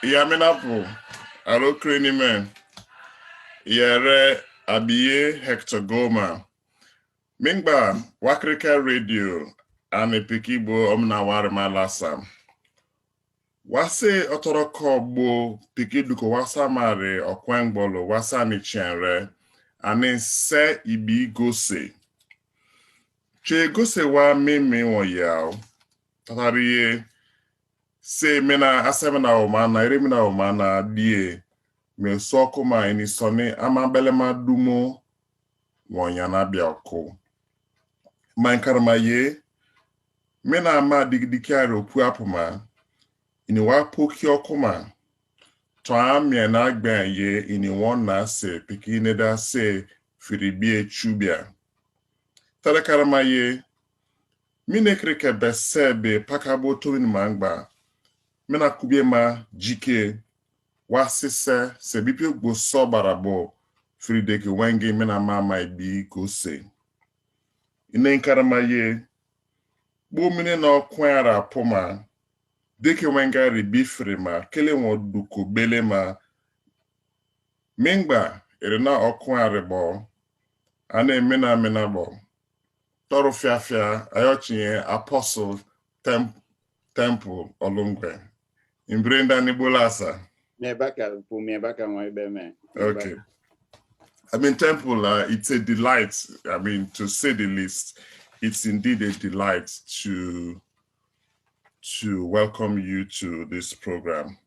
Yaminapo, Alo Krenimen, Yere Abiye Hector Goma, Mingba, Wakirike Radio, Ane Pikibo Omnawari Malasa. Wase Otoroko Bo Pikiduko Wasa Mare Okwengbolo Wasa Nichenre, Ane Se Ibi Gose. Che Gose wa meme woyao, Tatariye. Se mena asemena omana iremina omana die me soko ma eni sone amabele madumo wonyana biako man karamaye mena ama digdikare opu apoma ini wa poki okoma to amye na agban ye ini won na se pikine da se firibie chubia tare karamaye mine kreke besebe pakabo towin mangba mena kubiema jike wasise se bipi gbo so barabo frideke wenge mena mama ibi gose ine nkaramaye bo mine na okwara poma deke wenga ribi frima kele won duko belema mingba erena okwara bo ana mena bo toro fiafia ayochinye apostle temple Olungwe in Brenda Nibolasa. Okay. I mean, Temple, it's a delight. I mean, to say the least, it's indeed a delight to welcome you to this program.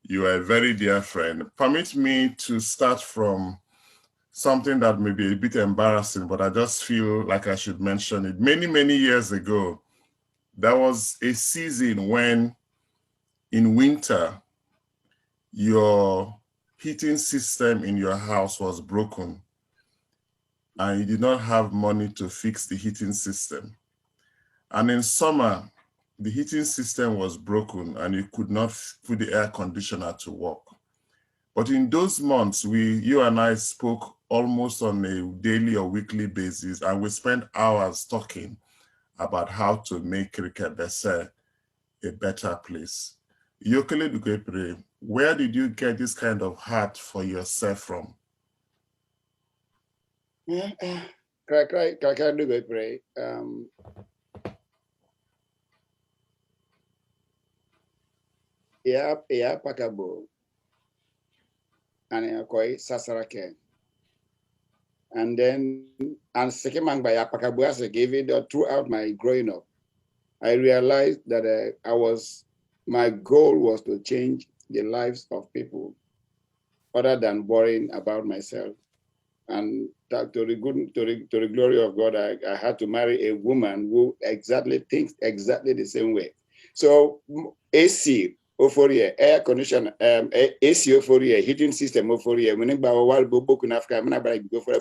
You are a very dear friend. Permit me to start from something that may be a bit embarrassing, but I just feel like I should mention it. Many, many years ago, there was a season when in winter, your heating system in your house was broken and you did not have money to fix the heating system. And in summer, the heating system was broken and you could not put the air conditioner to work. But in those months, you and I spoke almost on a daily or weekly basis, and we spent hours talking about how to make Kirikebese a better place. Yokele Dukepre, where did you get this kind of heart for yourself from? Yeah, Pakabo, and Koi Sasarake. And then, and Sekimang by Apakabuasa gave it throughout my growing up. I realized that my goal was to change the lives of people other than worrying about myself. And to the glory of God, I had to marry a woman who thinks exactly the same way. So AC, Ophoria, air condition, AC Ophoria, heating system Ophoria,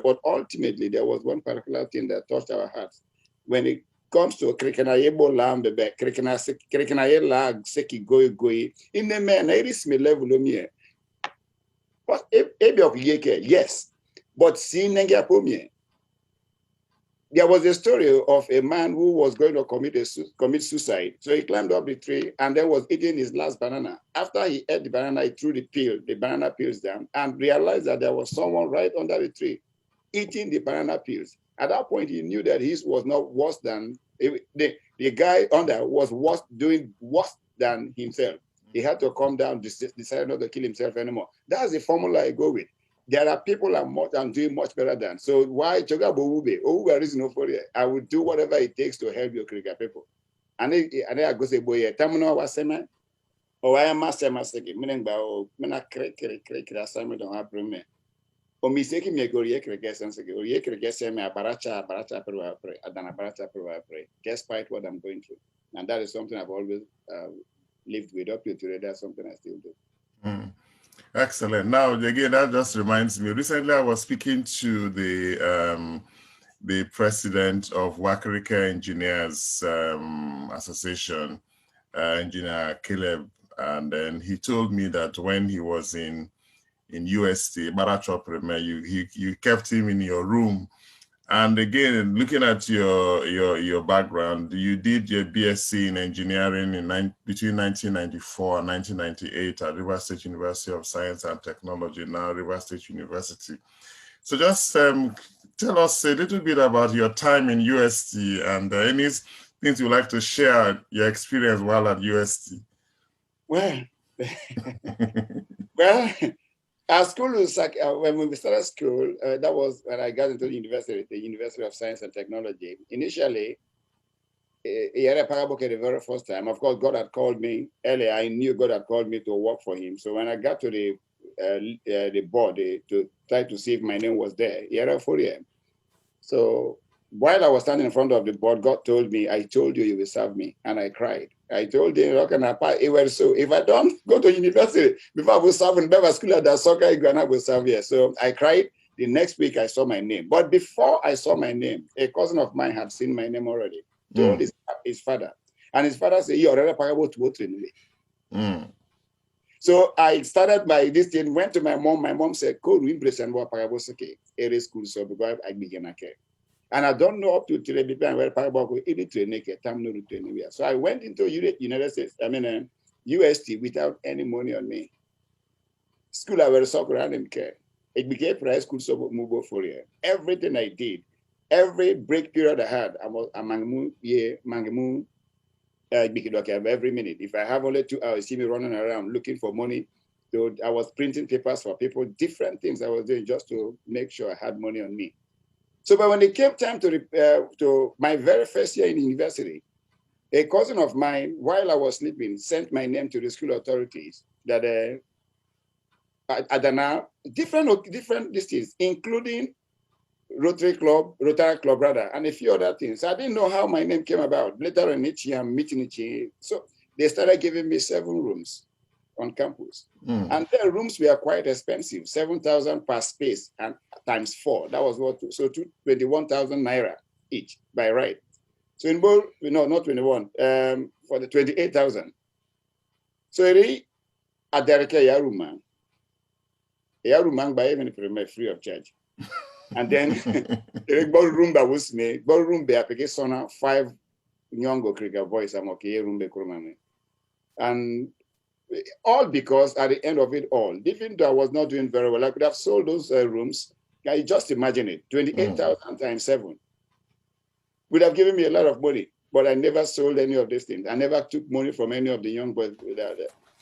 but ultimately there was one particular thing that touched our hearts. When it comes to Krikanayebo Lambe, Krikanaye lag, Seki Goi, in the man, it is me level of me. But yes. But there was a story of a man who was going to commit suicide. So he climbed up the tree and then was eating his last banana. After he ate the banana, he threw the banana peels down and realized that there was someone right under the tree eating the banana peels. At that point, he knew that his was not worse than the guy under was doing worse than himself. He had to come down, decided not to kill himself anymore. That's the formula I go with. There are people I'm doing much better than. So why Chogabo Ube reason for it? I will do whatever it takes to help your Krika people. And I go say, boy, Tamino was sema, or I am a sema seki, meaning by mena crack assignment on our me. O miseki me go ye Krika and seki, or ye Krika semi, a baracha, peru pray, adana baracha peru pray, despite what I'm going through. And that is something I've always lived with up to today. That's something I still do. Mm. Excellent. Now, again, that just reminds me. Recently, I was speaking to the president of Wakirike Engineers Association, Engineer Caleb, and then he told me that when he was in UST, Barachop, you kept him in your room And again, looking at your background, you did your BSc in engineering between 1994 and 1998 at Rivers State University of Science and Technology, now Rivers State University. So just tell us a little bit about your time in UST and any things you'd like to share, your experience while at UST. Well, well, our school was like, when we started school, that was when I got into the University of Science and Technology. Initially, he had a parabook the very first time. Of course, God had called me earlier. I knew God had called me to work for him. So when I got to the board to try to see if my name was there, he had a 4 So while I was standing in front of the board, God told me, I told you will serve me. And I cried. I told him, so if I don't go to university before I will serve in Bever School at the soccer, I will serve here. So I cried. The next week I saw my name. But before I saw my name, a cousin of mine had seen my name already, told his father. And his father said, you already payable to vote anyway. So I started by this thing, went to my mom. My mom said, "Could we present what parable sake? Area school so because I began okay." And I don't know up to today because where parable any training time no training. So I went into United States, UST without any money on me. School I was soccer around and care. It became price school so move for you. Everything I did, every break period I had, I was among mangamu. Every minute. If I have only 2 hours, see me running around looking for money. So I was printing papers for people, different things I was doing just to make sure I had money on me. So, but when it came time to my very first year in university, a cousin of mine, while I was sleeping, sent my name to the school authorities that Adana, different districts, including Rotary Club rather, and a few other things. I didn't know how my name came about. Later on each year, I'm meeting each year. So they started giving me 7 rooms on campus. And the rooms were quite expensive, 7,000 per space and times 4. That was what, so 21,000 naira each by right. So in both, not 21, for the 28,000. So it at the Yaruma by even free of charge. And then the room that was me, room be application 5 young cricket boys I'm okay room be kurumame. And all because at the end of it all, even though I was not doing very well, I could have sold those rooms. Can you just imagine it? 28,000 times 7 would have given me a lot of money, but I never sold any of these things. I never took money from any of the young boys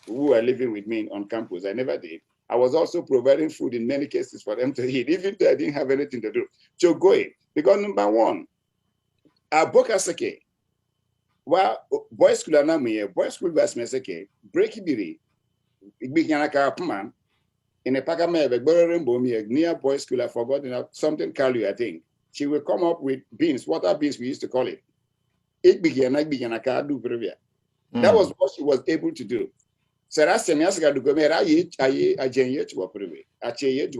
who were living with me on campus. I never did. I was also providing food in many cases for them to eat, even though I didn't have anything to do. So go in. Because number one, Bokaseke, well, boys school are boys school was meseke, break biri, Biganaka man, in a Pagame, near boys school, I forgot something Kalu, I think. She will come up with beans, water beans, we used to call it. It began do previa. That was what she was able to do. Sera semias ga dugo mera ajenye to prive acheye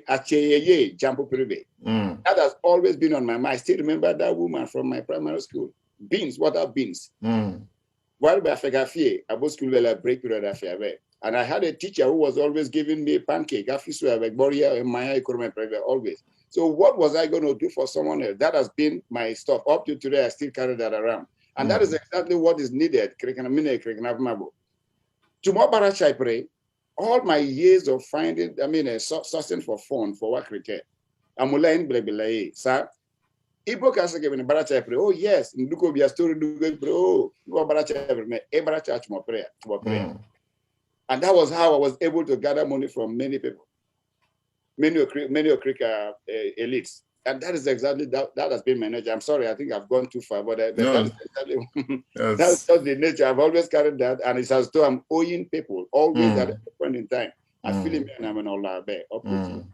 acheye jampo prive. That has always been on my mind. I still remember that woman from my primary school. Beans, water beans. While by Fegafie, I was school where break period affair. And I had a teacher who was always giving me pancake, afisu avec boria and my economy private always. So what was I going to do for someone else? That has been my stuff. Up to today, I still carry that around. And that is exactly what is needed. Tomorrow, I pray, all my years of finding, sourcing for fun for Wakirike. I'm learning, sir. Ibo kasa given Baracha pray. Oh, yes, in Duko be a story, oh, Baracha prayer. And that was how I was able to gather money from many people, many Okrika elites. And that is exactly that has been my nature. I'm sorry, I think I've gone too far, but that is exactly that's just the nature. I've always carried that, and it's as though I'm owing people always at a point in time. I feel it, and I'm an Allah bear up with you.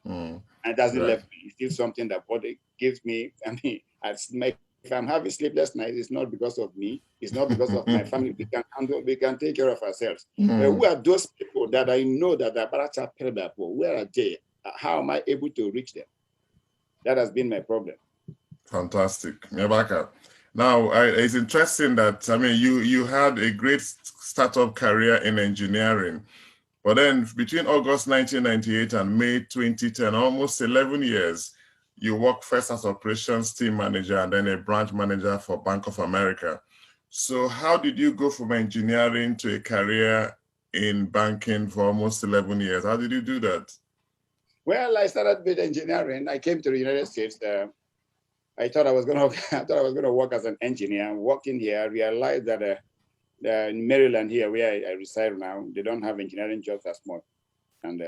And it doesn't left me. It's still something that body gives me. If I'm having sleepless nights, it's not because of me. It's not because of my family. We can handle. We can take care of ourselves. But who are those people that I know that are Baracha Pelbapo? Where are they? How am I able to reach them? That has been my problem. Fantastic. Mebaka. Now, it's interesting that, you had a great startup career in engineering. But then between August 1998 and May 2010, almost 11 years, you worked first as operations team manager and then a branch manager for Bank of America. So how did you go from engineering to a career in banking for almost 11 years? How did you do that? Well, I started with engineering. I came to the United States. I thought I was going to I thought I was going to work as an engineer. Working here, I realized that in Maryland here, where I reside now, they don't have engineering jobs as much. And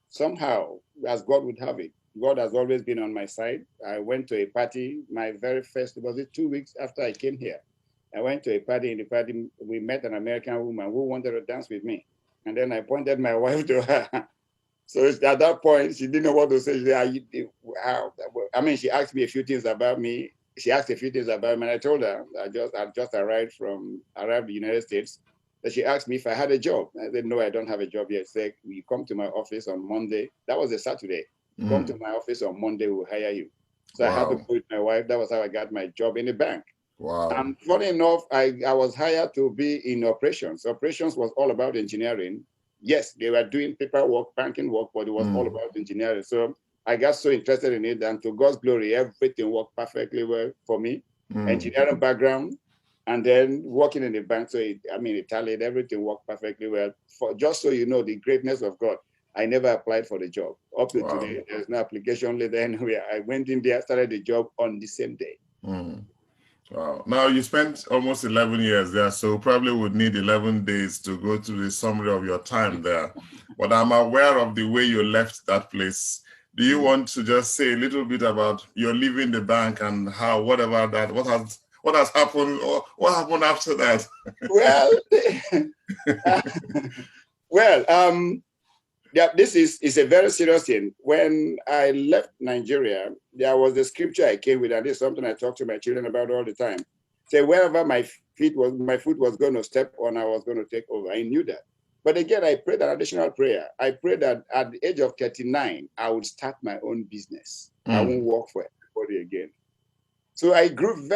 somehow, as God would have it, God has always been on my side. I went to a party, my very first, was it 2 weeks after I came here? I went to a party. In the party, we met an American woman who wanted to dance with me. And then I pointed my wife to her. So at that point, she didn't know what to say. She said, I mean, she asked me a few things about me. She asked a few things about me, and I told her I just arrived in the United States. That she asked me if I had a job. I said, no, I don't have a job yet. She said, you come to my office on Monday. That was a Saturday. Come to my office on Monday, we'll hire you. So I had to Wow. go with my wife. That was how I got my job in the bank. Wow. And funny enough, I was hired to be in operations. Operations was all about engineering. Yes, they were doing paperwork, banking work, but it was all about engineering. So I got so interested in it, and to God's glory, everything worked perfectly well for me. Engineering background, and then working in the bank. So it tallied, everything worked perfectly well. For just so you know the greatness of God, I never applied for the job. Up to today, there's no application letter anywhere. I went in there, started the job on the same day. Wow. Now you spent almost 11 years there, so probably would need 11 days to go through the summary of your time there. But I'm aware of the way you left that place. Do you want to just say a little bit about your leaving the bank and how, whatever that, what has happened, or what happened after that? Well, yeah, this is a very serious thing. When I left Nigeria, there was a scripture I came with, and this is something I talk to my children about all the time. Say wherever my foot was going to step on, I was going to take over. I knew that. But again, I prayed an additional prayer. I prayed that at the age of 39, I would start my own business. I won't work for anybody again. So I grew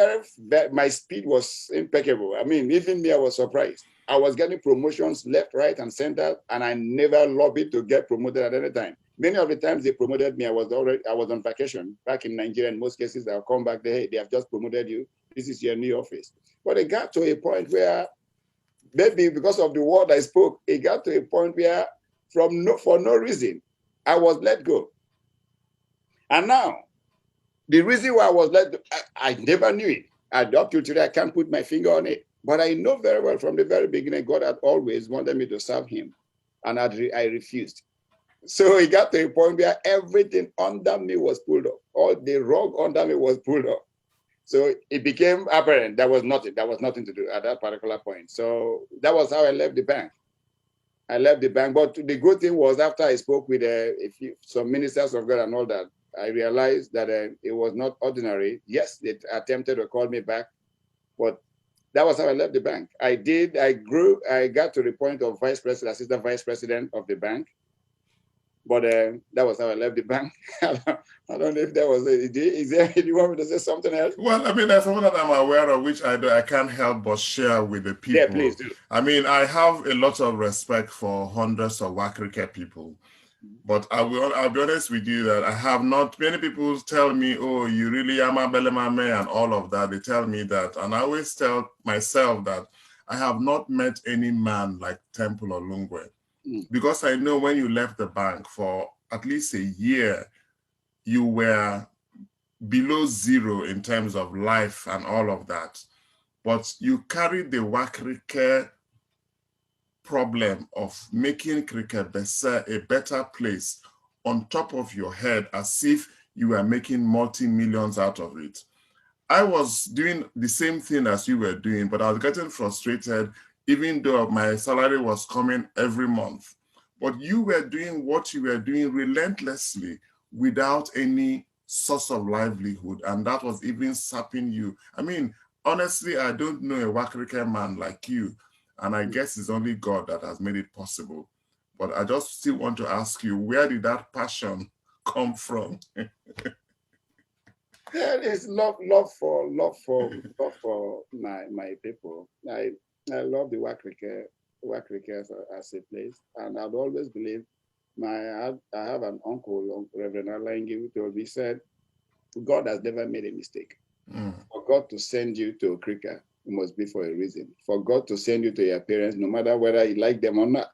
my speed was impeccable. I mean, even me, I was surprised. I was getting promotions left, right, and center, and I never lobbied to get promoted at any time. Many of the times they promoted me, I was on vacation back in Nigeria. In most cases, I'll come back, hey, they have just promoted you. This is your new office. But it got to a point where, maybe because of the word I spoke, it got to a point where for no reason, I was let go. And now, the reason why I was let go, I never knew it. Up to today, I can't put my finger on it. But I know very well from the very beginning, God had always wanted me to serve him. And I refused. So it got to a point where everything under me was pulled up. All the rug under me was pulled up. So it became apparent there was nothing to do at that particular point. So that was how I left the bank. I left the bank. But the good thing was, after I spoke with some ministers of God and all that, I realized that it was not ordinary. Yes, they attempted to call me back, but that was how I left the bank. I grew, I got to the point of vice president, assistant vice president of the bank. But that was how I left the bank. I don't know if that was it. Do you want me to say something else? Well, I mean, there's something that I'm aware of, which I can't help but share with the people. Yeah, please do. I mean, I have a lot of respect for hundreds of Wakirike people. But I'll be honest with you that I have not, many people tell me, oh, you really am a belemame and all of that. They tell me that. And I always tell myself that I have not met any man like Temple Olungwe. Because I know when you left the bank for at least a year, you were below zero in terms of life and all of that. But you carried the Wakirike problem of making Kirikebese a better place on top of your head, as if you were making multi-millions out of it. I was doing the same thing as you were doing, but I was getting frustrated, even though my salary was coming every month. But you were doing what you were doing relentlessly without any source of livelihood, and that was even sapping you. I mean, honestly, I don't know a Wakirike man like you, and I guess it's only God that has made it possible. But I just still want to ask you, where did that passion come from? Yeah, it's love for my people. I love the Wakirike. Wakirike as a place, and I'd always believe I have an uncle, Reverend Alaingi, who told me, said, God has never made a mistake. For God to send you to Okrika, it must be for a reason. For God to send you to your parents, no matter whether you like them or not,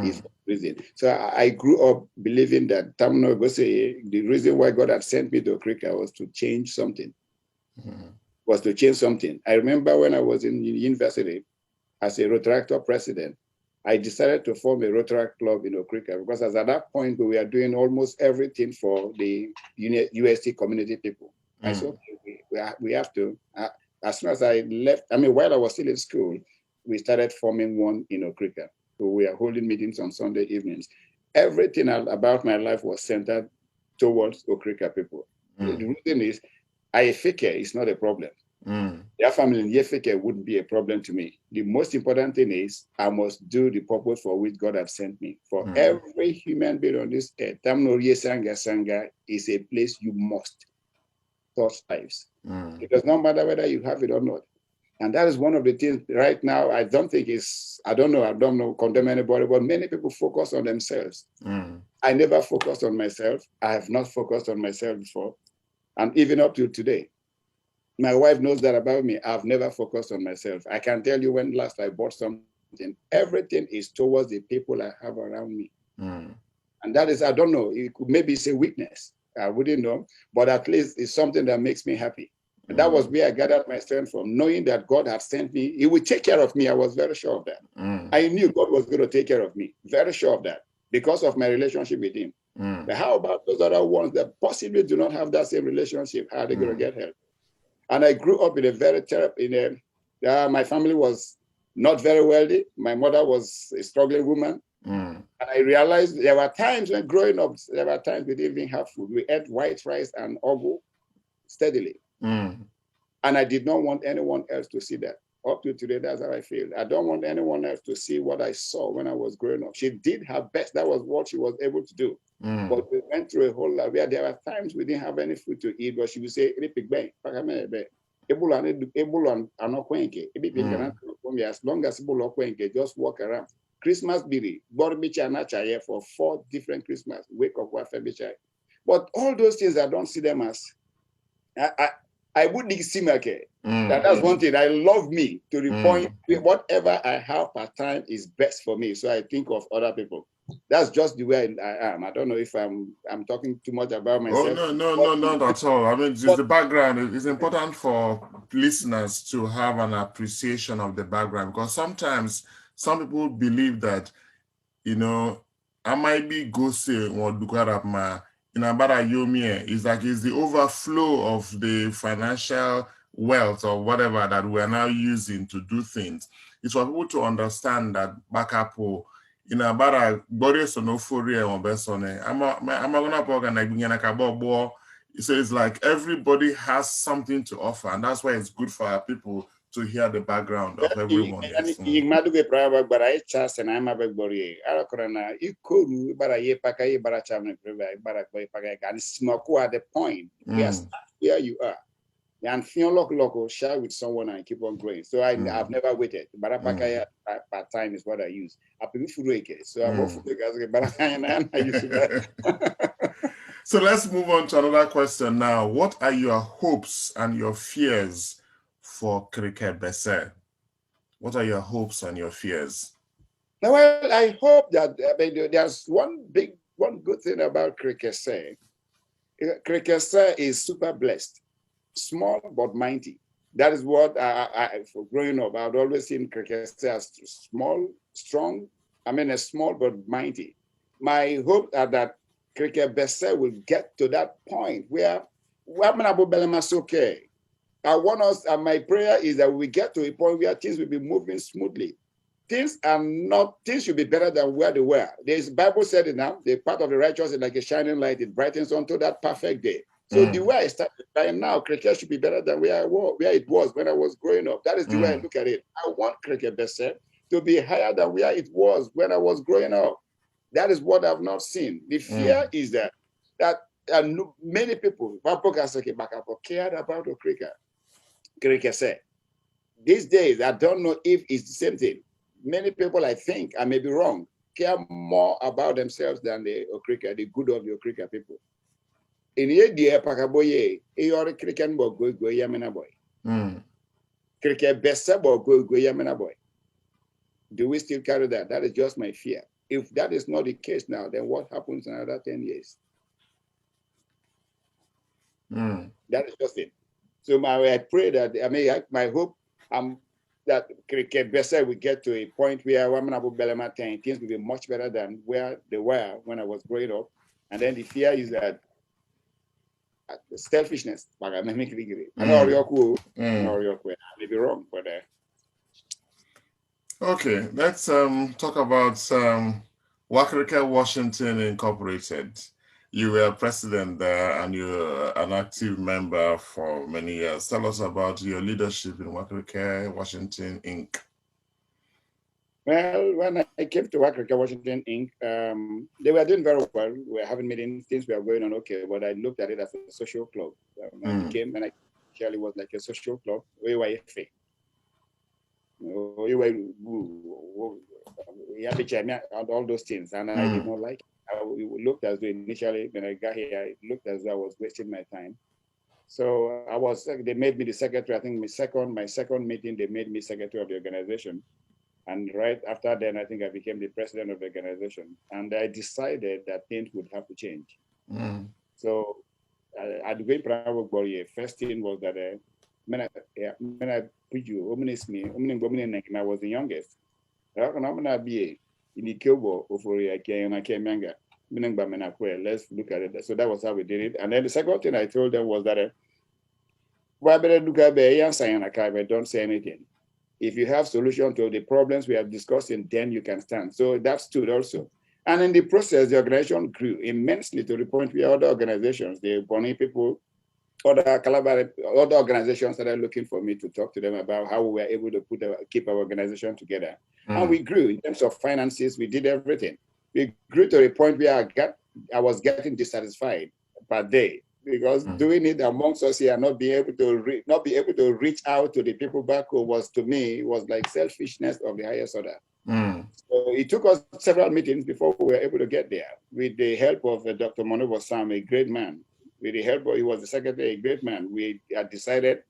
is for a reason. So I grew up believing that the reason why God had sent me to Okrika was to change something. I remember when I was in university as a Rotaract president, I decided to form a Rotaract club in Okrika because at that point we were doing almost everything for the UST community people. I said, okay, we have to, as soon as I left, while I was still in school, we started forming one in Okrika. So we are holding meetings on Sunday evenings. Everything about my life was centered towards Okrika people. The reason is, Ayefeke is not a problem. Their family in Yefeke wouldn't be a problem to me. The most important thing is I must do the purpose for which God has sent me. For every human being on this earth, Tamnorie Sanga Sanga is a place you must touch lives. It does not matter whether you have it or not. And that is one of the things right now, I don't know, condemn anybody, but many people focus on themselves. I never focused on myself. I have not focused on myself before. And even up to today, my wife knows that about me. I've never focused on myself. I can tell you when last I bought something. Everything is towards the people I have around me. And that is, I don't know, maybe it's a weakness. I wouldn't know, but at least it's something that makes me happy. And that was where I gathered my strength from, knowing that God had sent me. He would take care of me. I was very sure of that. I knew God was going to take care of me. Very sure of that because of my relationship with him. But how about those other ones that possibly do not have that same relationship? How are they going to get help? And I grew up in a very my family was not very wealthy. My mother was a struggling woman. And I realized there were times when growing up, we didn't even have food. We ate white rice and ogu steadily. And I did not want anyone else to see that. Up to today, that's how I feel. I don't want anyone else to see what I saw when I was growing up. She did her best. That was what she was able to do. But we went through a whole lot where there were times we didn't have any food to eat, but she would say, as long as just walk around. Christmas biri, for 4 different Christmas, wake up, but all those things, I don't see them as, I wouldn't see my care. That's one thing. I love me to the point whatever I have part time is best for me. So I think of other people. That's just the way I am. I don't know if I'm talking too much about myself. Oh, no, not at all. I mean, just the background. It's important for listeners to have an appreciation of the background, because sometimes some people believe that, I might be ghosting or Dukarapma in Abara Yomi. It's like it's the overflow of the financial wealth or whatever that we're now using to do things. It's for people to understand that backup in Abara Boris or no Fourier or Besone. I'm gonna organize. So it's like everybody has something to offer, and that's why it's good for our people to hear the background of everyone. At the point where you are. And local share with someone and keep on growing. So I've never waited. Barapakaya part time is what I use. So I'm So let's move on to another question now. What are your hopes and your fears for Cricket Bese? What are your hopes and your fears? Well, I hope that there's one good thing about Cricket. Cricket is super blessed. Small but mighty. That is what for growing up, I'd always seen cricket as small, strong. A small but mighty. My hope that Cricket Bese will get to that point where I want us, and my prayer is that we get to a point where things will be moving smoothly. Things should be better than where they were. The Bible said it now, the path of the righteous is like a shining light, it brightens unto that perfect day. So the way I started right now, cricket should be better than where it was when I was growing up. That is the way I look at it. I want Cricket Bese to be higher than where it was when I was growing up. That is what I've not seen. The fear is that many people cared about cricket. These days, I don't know if it's the same thing. many people, I think, I may be wrong, care more about themselves than the Okrika, the good of the Okrika people. In ye dear Pakaboye, you're Krikan bo go Yamina boy. Cricket bessa bo go Yamina boy. Do we still carry that? That is just my fear. If that is not the case now, then what happens in another 10 years? That is just it. So I pray that, I mean, my hope that cricket better we get to a point where things will be much better than where they were when I was growing up. And then the fear is that selfishness. I know you're cool. I know you're cool. I may be wrong, but okay, let's talk about Wakirike Washington Incorporated. You were president there and you're an active member for many years. Tell us about your leadership in Wakirike Washington Inc. Well, when I came to Wakirike Washington Inc., they were doing very well. We were having meetings, things were going on okay, but I looked at it as a social club. I actually was like a social club, WYFA. We had to check all those things, and I did not like it. It looked as though initially when I got here, it looked as though I was wasting my time. So they made me the secretary. I think my second meeting, they made me secretary of the organization. And right after then, I think I became the president of the organization. And I decided that things would have to change. So at the first thing was that when I put you, I was the youngest. I'm gonna be in the Kyobo let's look at it. So that was how we did it. And then the second thing I told them was that don't say anything. If you have solution to the problems we are discussing, then you can stand. So that stood also. And in the process, the organization grew immensely to the point where other organizations, the Bonnie people, other organizations started looking for me to talk to them about how we were able to keep our organization together. And we grew in terms of finances. We did everything. We grew to the point where I was getting dissatisfied per day because doing it amongst us here, not being able to reach out to the people back home was like selfishness of the highest order. So it took us several meetings before we were able to get there. With the help of Dr. Monobo Sam, a great man. With the help of, he was the secretary, a great man. We had decided,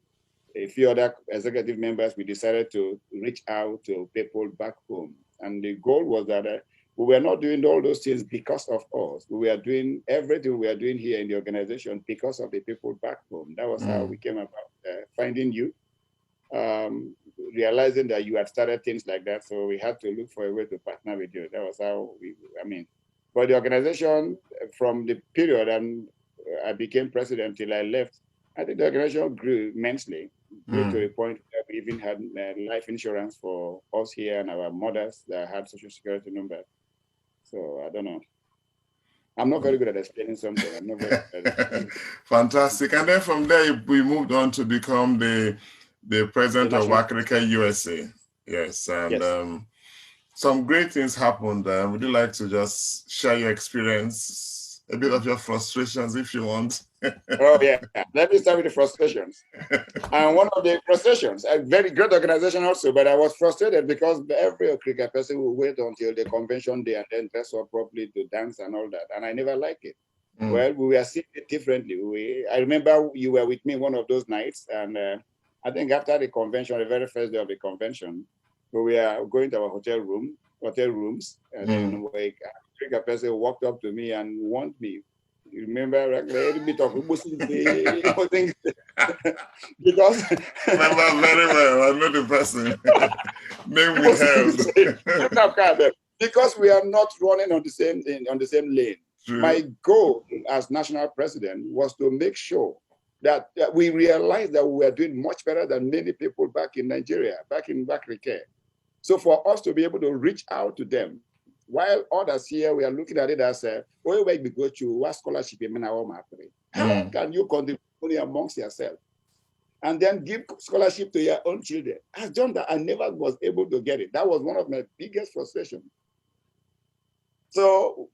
a few other executive members, we decided to reach out to people back home. And the goal was that we were not doing all those things because of us. We were doing everything we are doing here in the organization because of the people back home. That was how we came about finding you, realizing that you had started things like that. So we had to look for a way to partner with you. That was how but the organization from the period and I became president till I left, I think the organization grew immensely, grew to a point where we even had life insurance for us here and our mothers that had social security numbers. So I don't know. I'm not very good at explaining something. I'm not very good at Fantastic. And then from there, we moved on to become the president of Wakirike USA. Yes. And some great things happened. Would you like to just share your experience, a bit of your frustrations if you want? Oh, yeah. Let me start with the frustrations. And one of the frustrations, a very great organization also, but I was frustrated because every cricket person will wait until the convention day and then dress up properly to dance and all that. And I never liked it. Well, we were seeing it differently. I remember you were with me one of those nights. And I think after the convention, the very first day of the convention, we were going to our hotel rooms. And then a cricket person walked up to me and warned me. You remember a little bit of because remember very well. I know the person. Name withheld. Because we are not running on the same lane. True. My goal as national president was to make sure that we realized that we were doing much better than many people back in Nigeria, back in Wakirike. So for us to be able to reach out to them, while others here, we are looking at it as where we go to what scholarship how can you contribute amongst yourself and then give scholarship to your own children? I've done that. I never was able to get it. That was one of my biggest frustrations. So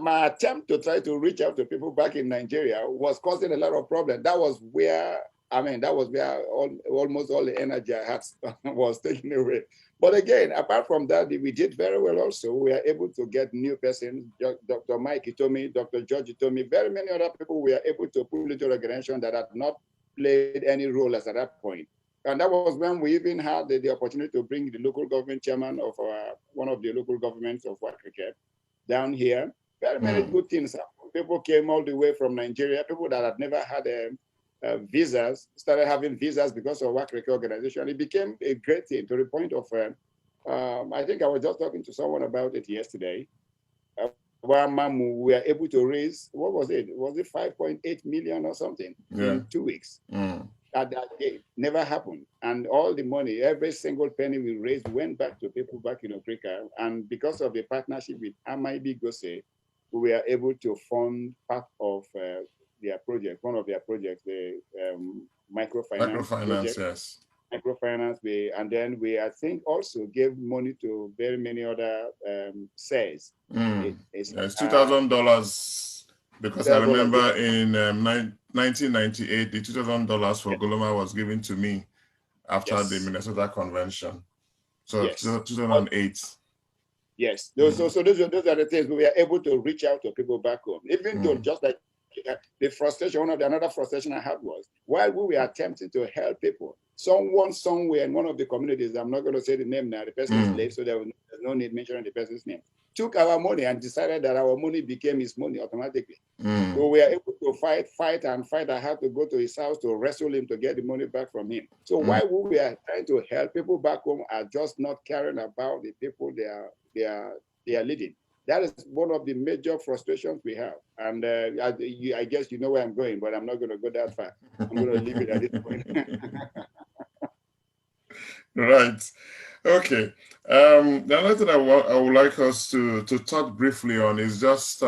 my attempt to try to reach out to people back in Nigeria was causing a lot of problems. That was where I mean, that was where almost all the energy I had was taken away. But again, apart from that, we did very well also. We were able to get new persons. Dr. Mike told me, Dr. George told me, very many other people we were able to pull into the organization that had not played any role as at that point. And that was when we even had the opportunity to bring the local government chairman of one of the local governments of Wakirike down here. Very many good things. People came all the way from Nigeria, people that had never had visas, started having visas because of Wakirike organization. It became a great thing to the point of, I think I was just talking to someone about it yesterday, where Mamu, we were able to raise, what was it? Was it 5.8 million or something in 2 weeks? That day never happened. And all the money, every single penny we raised went back to people back in Africa. And because of the partnership with Amaibi Gose, we were able to fund part of their project, one of their projects, the microfinance project. Yes. Microfinance, and then we, I think, also gave money to very many other SAYS. It's $2,000 because I remember in 1998, the $2,000 for Goloma was given to me after the Minnesota Convention. So 2008. Yes, those are the things we were able to reach out to people back home. Even though, just like the frustration, another frustration I had was while we were attempting to help people, someone somewhere in one of the communities, I'm not going to say the name now, the person is late, so there's no need mentioning the person's name, took our money and decided that our money became his money automatically. So we were able to fight. I had to go to his house to wrestle him to get the money back from him. So while we were trying to help, people back home are just not caring about the people they are leading. That is one of the major frustrations we have. And I guess you know where I'm going, but I'm not going to go that far. I'm going to leave it at this point. Right. Okay. The other thing I would like us to touch briefly on is just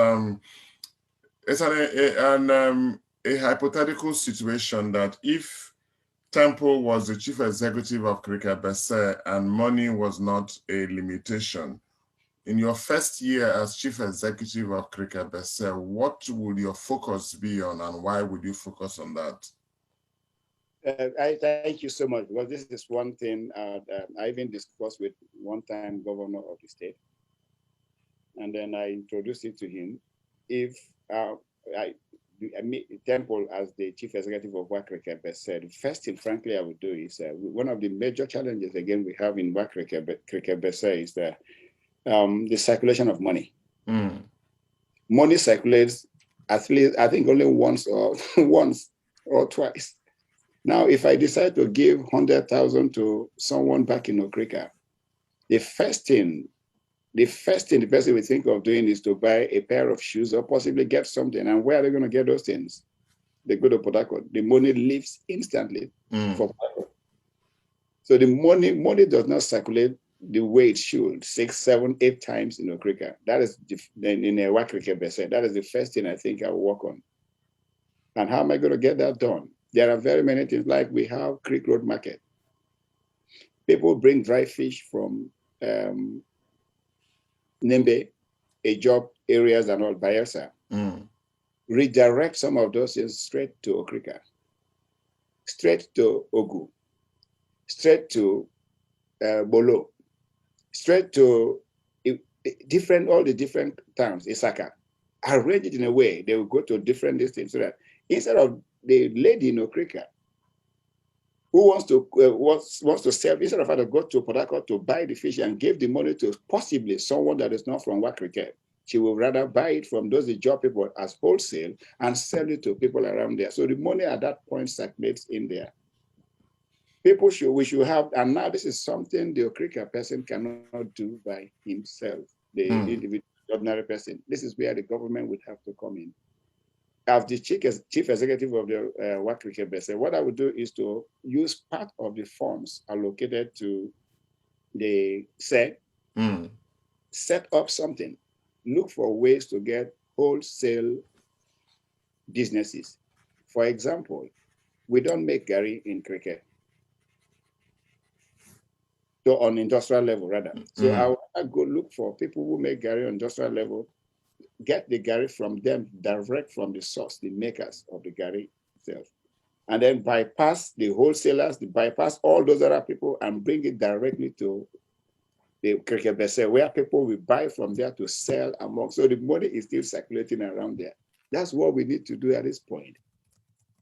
it's a hypothetical situation that if Temple was the chief executive of Cricket Bese and money was not a limitation, in your first year as chief executive of Cricket Bese, what would your focus be on and why would you focus on that? I thank you so much, because this is one thing I even discussed with one-time governor of the state. And then I introduced it to him. If Temple, as the chief executive of Wakirike, said, the first thing, frankly, I would do is one of the major challenges, again, we have in Wakirike is the circulation of money. Money circulates at least, I think, only once or twice. Now, if I decide to give 100,000 to someone back in Okrika, the first thing the person will think of doing is to buy a pair of shoes or possibly get something. And where are they going to get those things? They go to Port Harcourt. The money leaves instantly for Port Harcourt. So the money does not circulate the way it should, 6, 7, 8 times in Okrika. That is in a Wakirike Bese. That is the first thing I think I will work on. And how am I going to get that done? There are very many things, like we have Creek Road Market. People bring dry fish from Nembe, Ejob areas and all, Bayelsa. Redirect some of those things straight to Okrika, straight to Ogu, straight to Bolo, straight to all the different towns, Isaka. Arrange it in a way they will go to different districts, so that instead of the lady in Okrika who wants to sell, instead of her to go to Port Harcourt to buy the fish and give the money to possibly someone that is not from Wakirike, she will rather buy it from those job people as wholesale and sell it to people around there. So the money at that point circulates in there. We should have, and now this is something the Okrika person cannot do by himself, the individual ordinary person. This is where the government would have to come in. As the chief executive of the Wakirike Bese, what I would do is to use part of the funds allocated to the set up something, look for ways to get wholesale businesses. For example, we don't make gari in cricket. So on industrial level, rather. So I go look for people who make gari on industrial level, get the gari from them direct from the source, the makers of the gari itself. and then bypass the wholesalers, bypass all those other people and bring it directly to the Kirkebese, where people will buy from there to sell among. So the money is still circulating around there. That's what we need to do at this point.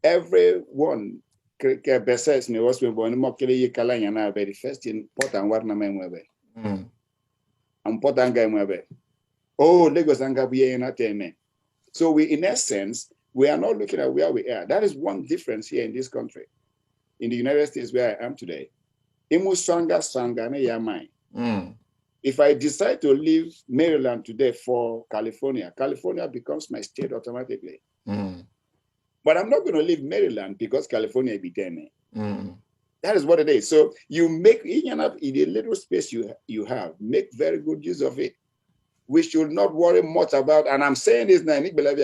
Everyone, Kirkebese is me was born in Mokele Kalanyana, the first in Port and Warnamwebe. And Port and Gamwebe. Oh, Lagos and Gabuye Entertainment. So we, in essence, we are not looking at where we are. That is one difference here in this country. In the United States, where I am today, if I decide to leave Maryland today for California, California becomes my state automatically. But I'm not going to leave Maryland because California be there. That is what it is. So you make, in the little space you have, make very good use of it. We should not worry much about, and I'm saying this now, you have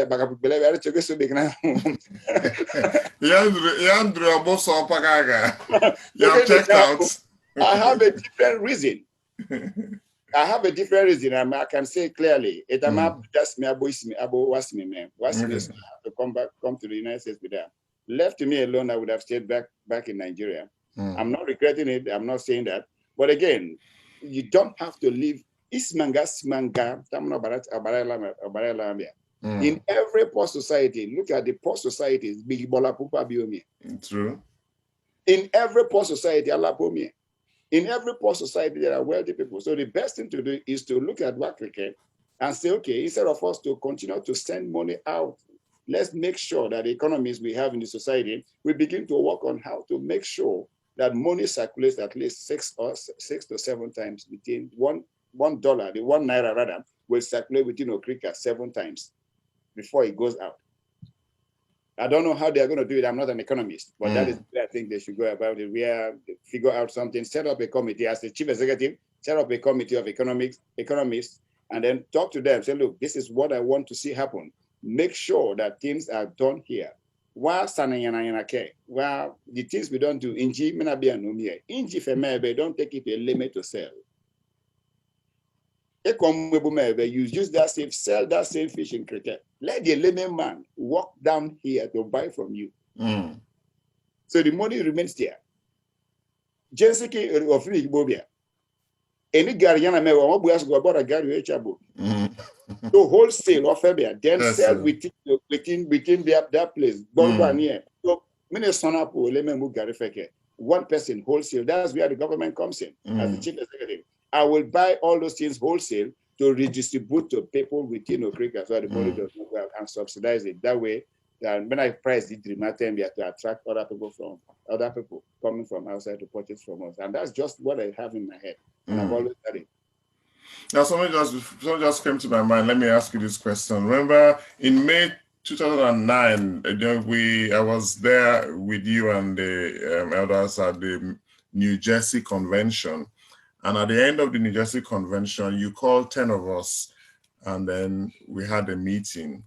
checked out. I have a different reason. I have a different reason. I can say clearly. It just me to come to the United States with that. Left to me alone, I would have stayed back in Nigeria. I'm not regretting it. I'm not saying that. But again, you don't have to leave. In every poor society, look at the poor societies. True. In every poor society, in every poor society, there are wealthy people. So the best thing to do is to look at Wakirike and say, okay, instead of us to continue to send money out, let's make sure that the economies we have in the society, we begin to work on how to make sure that money circulates at least 6 to 7 times between $1, the 1 naira rather, will circulate within Okrika 7 times before it goes out. I don't know how they're going to do it. I'm not an economist, but that is the way I think they should go about it. We are figure out something, set up a committee as the chief executive, set up a committee of economists, and then talk to them. Say, look, this is what I want to see happen. Make sure that things are done here. While the things we don't do, inji don't take it to a limit to sell. You use that same, sell that same fish in cricket. Let the layman man walk down here to buy from you. So the money remains there. Jensiki of Bobia. Any Gariana may want to about a Gary Chabo. So wholesale or Fabia, then sell within that place. So Minnesota layman Gary Feke. One person wholesale. That's where the government comes in as the chief executive. I will buy all those things wholesale to redistribute to people within Okrika so the money does not go out and subsidize it. That way, when I price it, we have to attract other people coming from outside to purchase from us. And that's just what I have in my head. And I've always done it. Now, something just came to my mind. Let me ask you this question. Remember, in May 2009, I was there with you and the elders at the New Jersey Convention. And at the end of the New Jersey Convention, you called 10 of us, and then we had a meeting.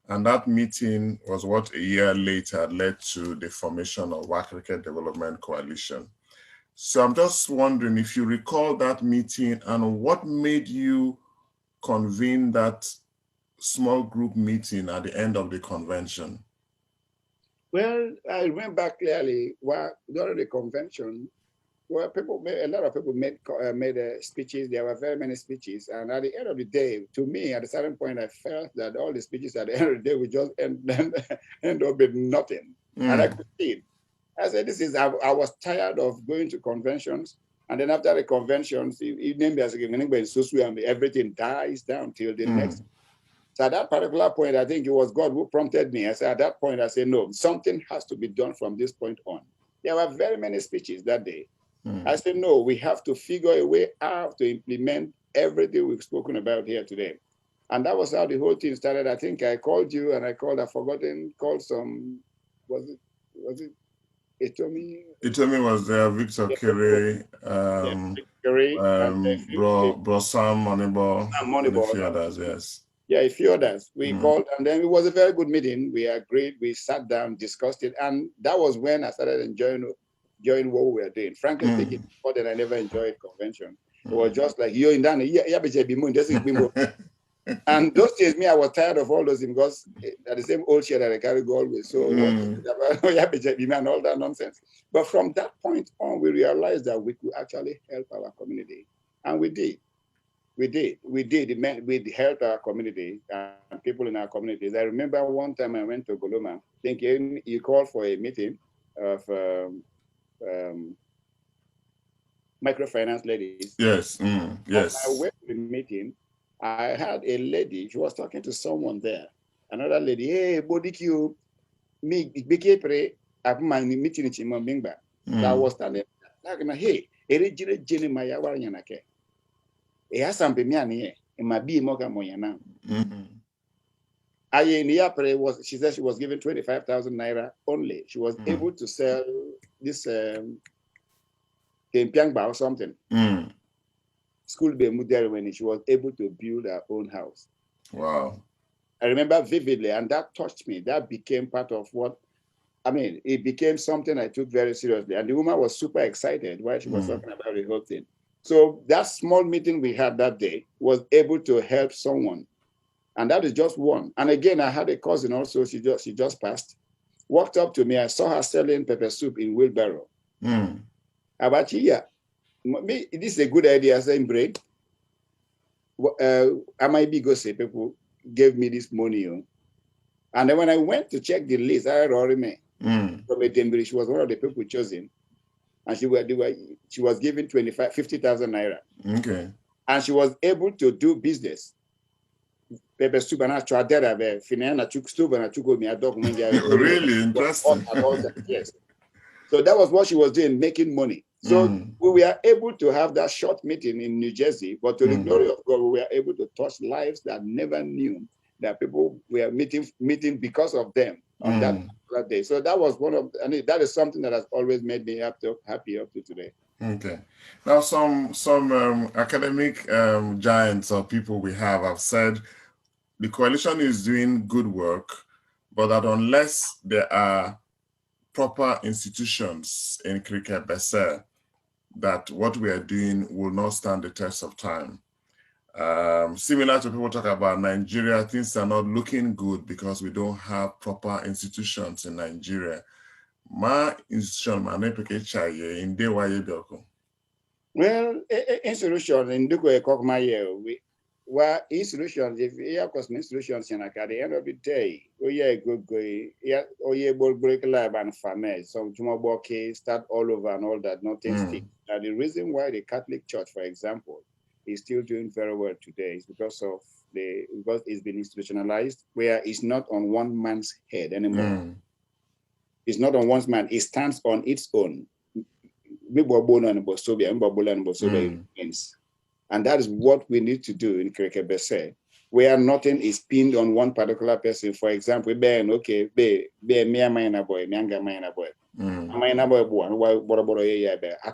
And that meeting was what a year later led to the formation of Wakirike Development Coalition. So I'm just wondering if you recall that meeting and what made you convene that small group meeting at the end of the convention. Well, I remember clearly during the convention, well, a lot of people made speeches. There were very many speeches. And at the end of the day, to me, at a certain point, I felt that all the speeches at the end of the day would just end up with nothing. And I could see it. I said, I was tired of going to conventions. And then after the conventions, everything dies down till the next. So at that particular point, I think it was God who prompted me. I said, at that point, I said, no, something has to be done from this point on. There were very many speeches that day. I said, no, we have to figure a way out to implement everything we've spoken about here today. And that was how the whole thing started. I think I called you and called some, was it Itomi? Itomi was there, Victor Kere, Bro Sam Moneyball, and a few others, yes. Yeah, a few others. We called, and then it was a very good meeting. We agreed, we sat down, discussed it, and that was when I started enjoying what we were doing. Frankly speaking, before that, I never enjoyed convention. It was just like, you're in Dana, And those days, me, I was tired of all those because they're the same old shit that I carry go always. So what is it about and all that nonsense? But from that point on, we realized that we could actually help our community. And we did. We did. It meant we helped our community and people in our communities. I remember one time I went to Goloma thinking you called for a meeting of microfinance ladies. Yes. On my Yes. way to the meeting, I had a lady, she was talking to someone there. Another lady, hey, Bodikyu, me, Bikepre, I've my meeting in Chimbimba. So I was standing like, hey, Erijire Jenny Mayawa Yanake. It has some Bimiani, it might be Moga Moyana. Ayeniapre was, she said she was given 25,000 naira only. She was able to sell this Kempiangba or something. School Bemudere when she was able to build her own house. Wow. I remember vividly, and that touched me. That became part of what, I mean, it became something I took very seriously. And the woman was super excited while she was talking about the whole thing. So that small meeting we had that day was able to help someone. And that is just one. And again, I had a cousin also, she just passed, walked up to me. I saw her selling pepper soup in wheelbarrow. Abachi, this is a good idea, saying brain. I might be go say people gave me this money. And then when I went to check the list, I had already met from a Denbury. She was one of the people chosen. And she was given 50,000 naira. Okay. And she was able to do business. Pepe soup and Really interesting. Yes. So that was what she was doing, making money. So we were able to have that short meeting in New Jersey, but to the glory of God, we were able to touch lives that never knew that people were meeting because of them on that particular day. So that was that is something that has always made me happy up to today. Okay. Now, some academic giants or people we have said the coalition is doing good work, but that unless there are proper institutions in Kirike Bese, that what we are doing will not stand the test of time. Similar to people talk about Nigeria, things are not looking good because we don't have proper institutions in Nigeria. My institution, in Dewaye. Well, institutions in Duko Kokmaye, well, institutions, if you have institutions in at the end of the day, good break lab and family, some Jumaboke start all over and all that, nothing sticks. Now, the reason why the Catholic Church, for example, is still doing very well today is because it's been institutionalized, where it's not on one man's head anymore. It's not on one man, it stands on its own. And that is what we need to do in Kirike Bese, where nothing is pinned on one particular person. For example, at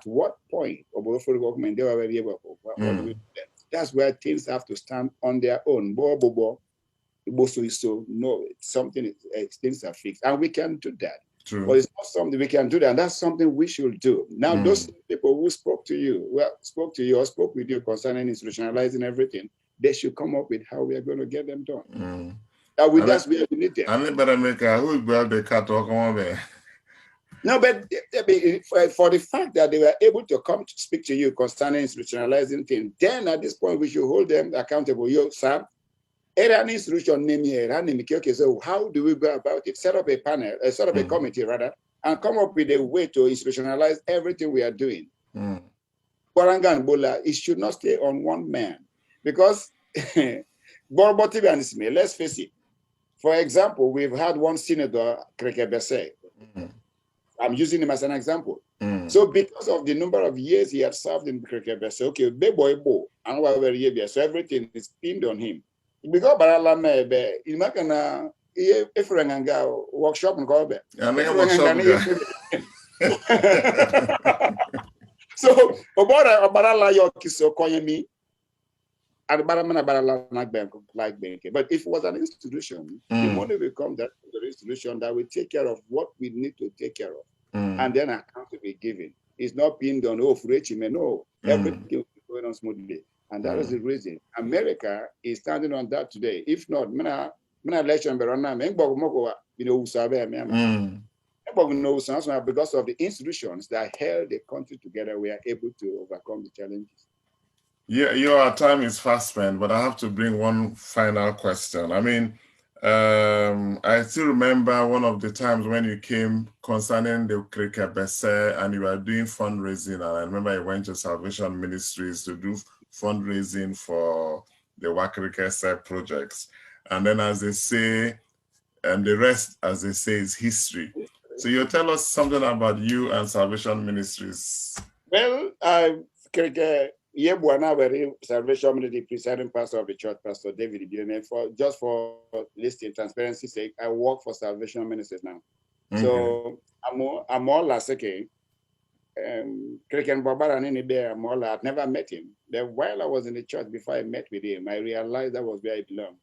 what point that's where things have to stand on their own. No, things are fixed, and we can do that. True. But it's not something we can do that. And that's something we should do. Now, those people who spoke to you or spoke with you concerning institutionalizing everything, they should come up with how we are going to get them done. That's where we need them. And they better make who grab the cat or come over. No, but for the fact that they were able to come to speak to you concerning institutionalizing things, then at this point we should hold them accountable. You, Sam, an institution name here, okay, so how do we go about it? Set up a panel, set up a committee rather, and come up with a way to institutionalize everything we are doing. Borangan Bola, it should not stay on one man. Because let's face it. For example, we've had one senator, Kirike Bese. I'm using him as an example. So because of the number of years he had served in Kirike Bese, okay, so everything is pinned on him. Because Barala Mebe, in Makana, if Ranganga workshop and call back. So, Barala Yokiso Koyami, and Baramana like bank. But if it was an institution, the money will come to the institution that will take care of what we need to take care of. And then account will be given. It's not pinned on, for no, everything will be going on smoothly. And that is the reason America is standing on that today. If not, election because of the institutions that held the country together, we are able to overcome the challenges. Yeah, your time is fast spent, but I have to bring one final question. I mean, I still remember one of the times when you came concerning the Wakirike Bese and you were doing fundraising, and I remember you went to Salvation Ministries to do fundraising for the Wakirike projects. And then, as they say, the rest, as they say, is history. So you tell us something about you and Salvation Ministries. Well, Salvation Ministry presiding pastor of the church, Pastor David Ibireme, for listing transparency sake, I work for Salvation Ministries now. Okay. So I'm all like I've never met him. Then while I was in the church before I met with him, I realized that was where I belong.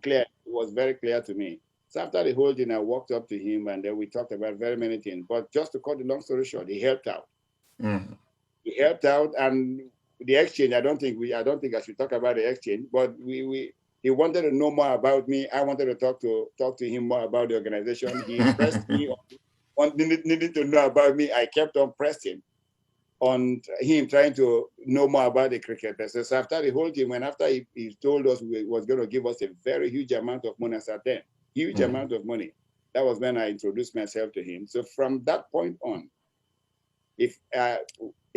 Clear, it was very clear to me. So after the whole thing, I walked up to him and then we talked about very many things. But just to cut the long story short, he helped out. He helped out, and the exchange. I don't think I should talk about the exchange, but he wanted to know more about me. I wanted to talk to him more about the organization. He pressed me on needing to know about me. I kept on pressing on him, trying to know more about the cricket business. So after the whole thing, after he told us he was going to give us a very huge amount of money, amount of money. That was when I introduced myself to him. So from that point on, he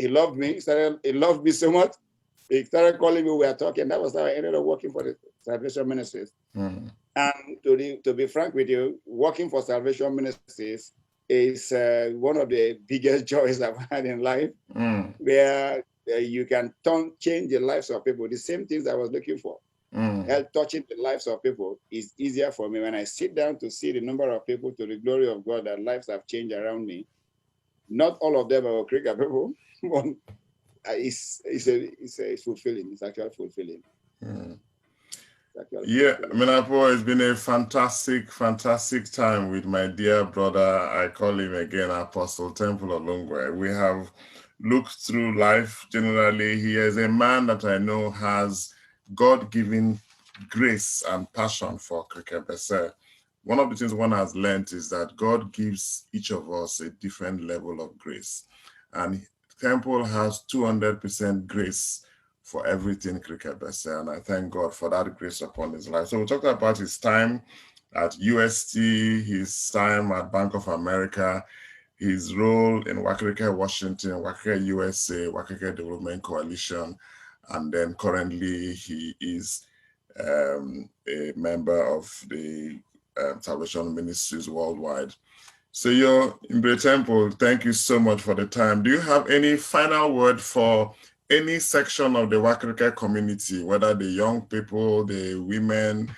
loved me. He loved me so much. He started calling me. We were talking. That was how I ended up working for the Salvation Ministries. And to be frank with you, working for Salvation Ministries is one of the biggest joys I've had in life, where you can change the lives of people. The same things I was looking for. Help touching the lives of people is easier for me when I sit down to see the number of people, to the glory of God, that lives have changed around me. Not all of them are Wakirike people, but it's fulfilling. It's actually fulfilling. Yeah, Menapo, it's been a fantastic time with my dear brother. I call him again Apostle Temple Olungwe. We have looked through life. Generally, he is a man that I know has God-given grace and passion for Wakirike Bese. One of the things one has learned is that God gives each of us a different level of grace. And Temple has 200% grace for everything Wakirike Bese, and I thank God for that grace upon his life. So we talked about his time at UST, his time at Bank of America, his role in Wakirike Washington, Wakirike USA, Wakirike Development Coalition, and then currently he is a member of the Salvation Ministries worldwide. So Imbre Temple, thank you so much for the time. Do you have any final word for any section of the Wakirike community, whether the young people, the women,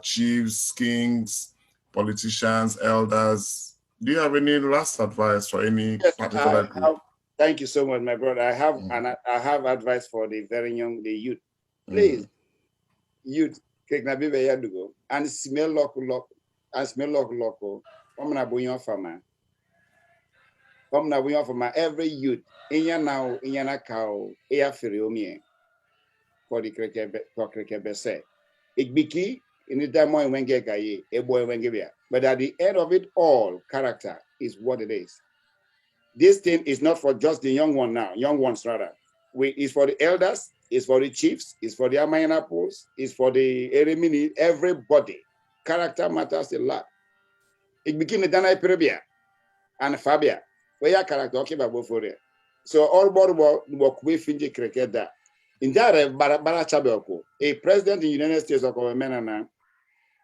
chiefs, kings, politicians, elders? Do you have any last advice for any particular group? Thank you so much, my brother. I have advice for the very young, the youth. Please, youth, and smell local, every youth in yana cow, air feriomi for the Wakirike Bese. It biki in the time when get gaye, a boy when give. But at the end of it all, character is what it is. This thing is not for just the young ones rather. It's for the elders, it's for the chiefs, it's for the Amayana it's for the Eremini, everybody. Character matters a lot. It became the Dana Perebia and Fabia. Where your character okay about for it. So all board work we finji cricket that. In that Barachabelko, a president in the United States of America,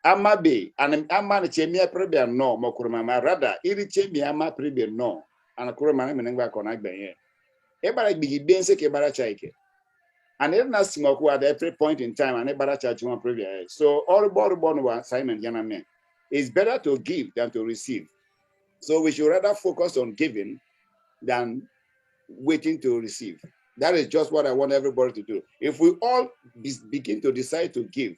Amabe, and Amma Chemia Prebia no, Mokurama, rather, Irichemia Ama Prebia no, and a Kurama Menanga connect by here. Everybody be dense Barachaike. And even as Smoku at every point in time, and Ebaracha Juma Prebia. So all board Simon Yaname. It's better to give than to receive. So we should rather focus on giving than waiting to receive. That is just what I want everybody to do. If we all begin to decide to give,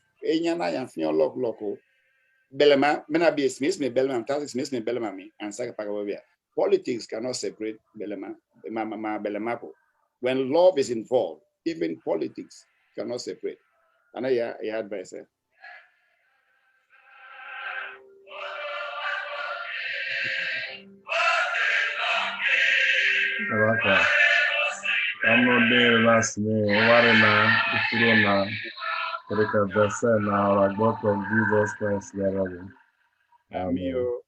politics cannot separate Belema. When love is involved, even politics cannot separate. I know you had by say. I'm not there last name. Warina, Ifurona, Rika Bessa, now, like both of Jesus Christ, Amen. Amio.